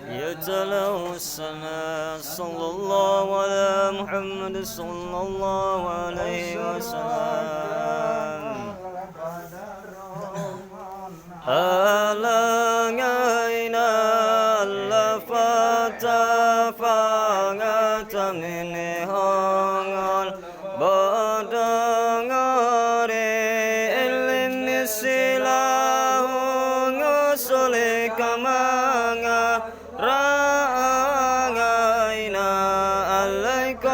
يتلو السنة صلى الله على محمد صلى الله عليه وسلم ألغينا الفتافات منهم بدغر المسلاه سلك معنا رأينا عليك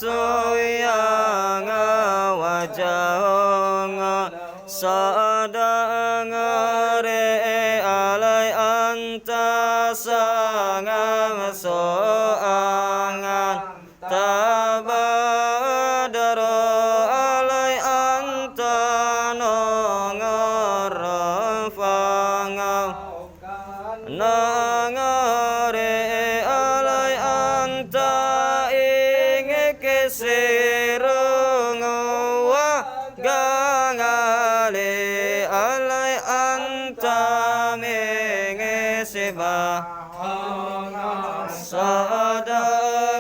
تويانا وجهنا sadangare alai anta sangang soangan tabadaro alai anta nongorfangang nangare alai anta inge kesirung wa gangale alai anta menge seba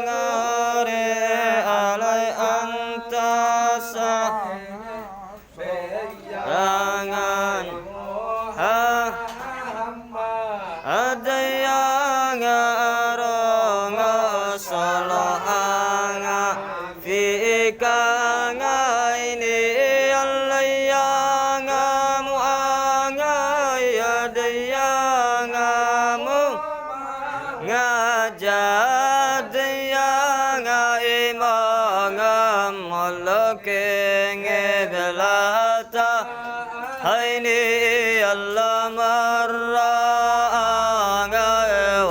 sadangare alai anta sayangan ada yang aronga salahanga fika ngaini allayanga muanga yadayangamu ngajadayanga imangam malakenge belata haini Allah maranga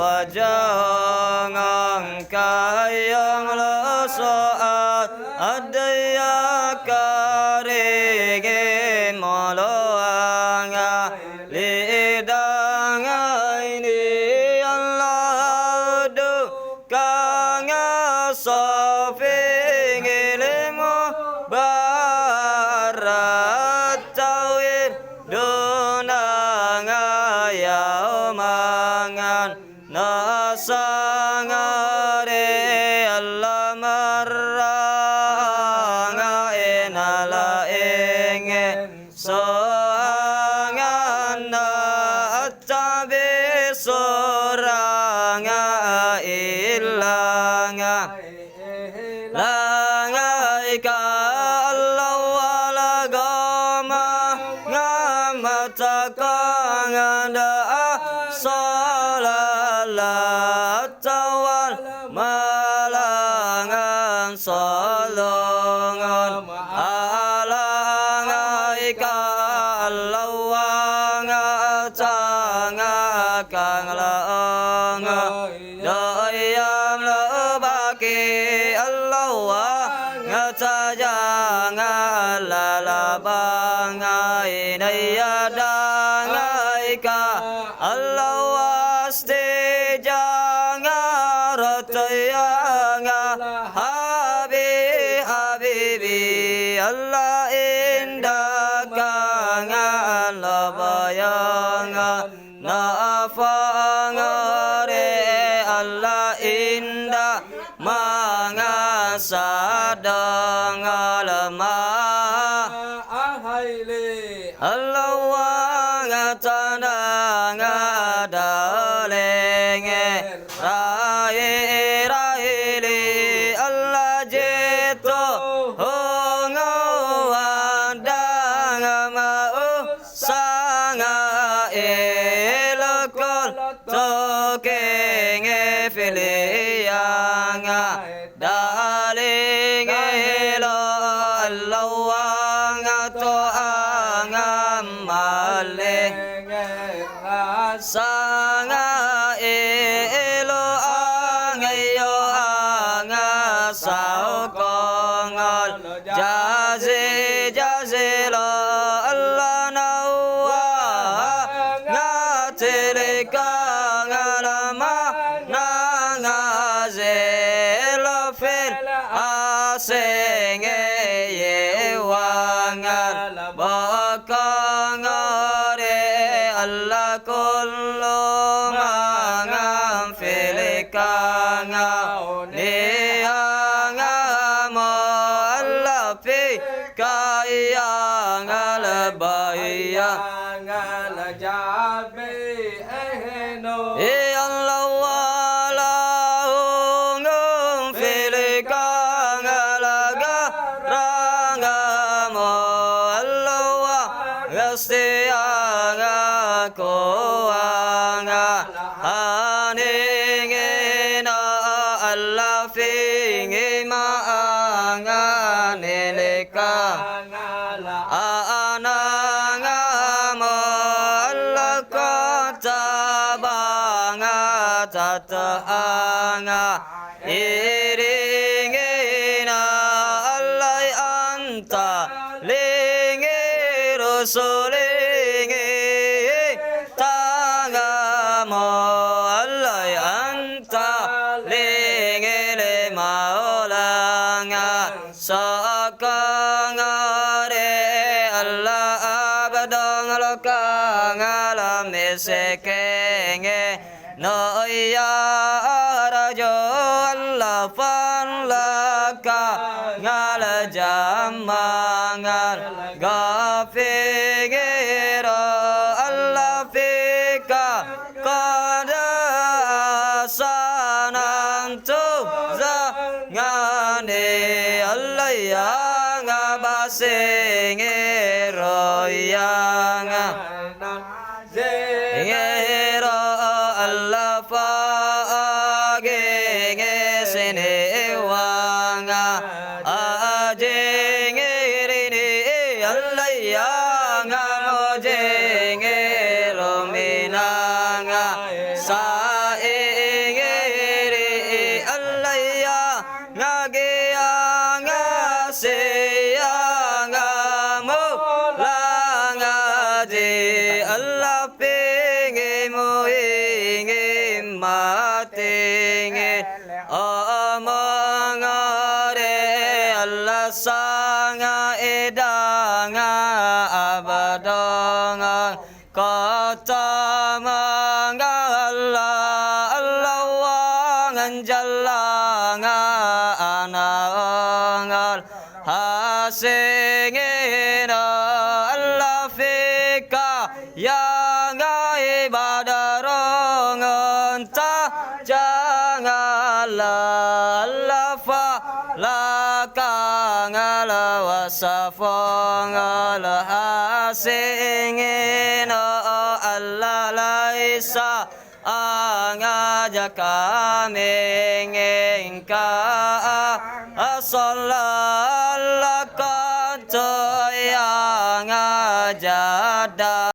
wajangang kayang lasaat adaya karege maloanga lidanga ini Allah du kanga safing ilmu barat tawid dunanga yaumangan nasangare Allah maranga enala enge soangan atabe soranga ilanga langaika Allah wala gama ngamataka ngada salalatawal malangan salongan alangaika Allah wanga tanga kang laanga dayang lebaki Allah wanga tajanga lalabanga inayadanga Allah wasti jangan ratayanga habibi Allah indah kanga labayanga naafangare Allah indah manga sadang alamah Allah wanga tanang adalenge rai Allah jeto hongo andang mau sanga elokol tokenge filiyanga dalinge lo Allah wanga to angamale sanga elo angayo anga saukongol jaze lo Allah nawa ngatilika ngalama nangaze lo fil asenge yewangal bakangare Allah kullu mangam filika ngau ni angamo Allah fi kaya ngal baya ngal jabe ehno Allah wala ngum filika ngalaga rangamo Allah wa gastianga koanga haningina Allah fingi maanga nilika anangamo Allah katabanga tataanga iringina Allah anta lingi rusulingi tangamo Allah anta lingi le maulanga sakangare Allah abadong lokanga mesekenge no ya rajo Allah fan laka ngal jamangan gafigero Allah fika kada sanan tu ngane Allah yang abasengero yang ngero Allah fagenge sene wanga ajengeri Allah yang mojengero minanga saengeri Allah yang ngageanga seyanga mulanga je Allah pingi muingi matingi omongare Allah sanga edanga abadonga kota manga Allah wangan jalanga anangal hasingina Allah fika yang ibadarong entah jangan Allah fa lakang Allah wasafong Allah hasingina Allah laisa angaja kami ngingka asallallahu yang ajada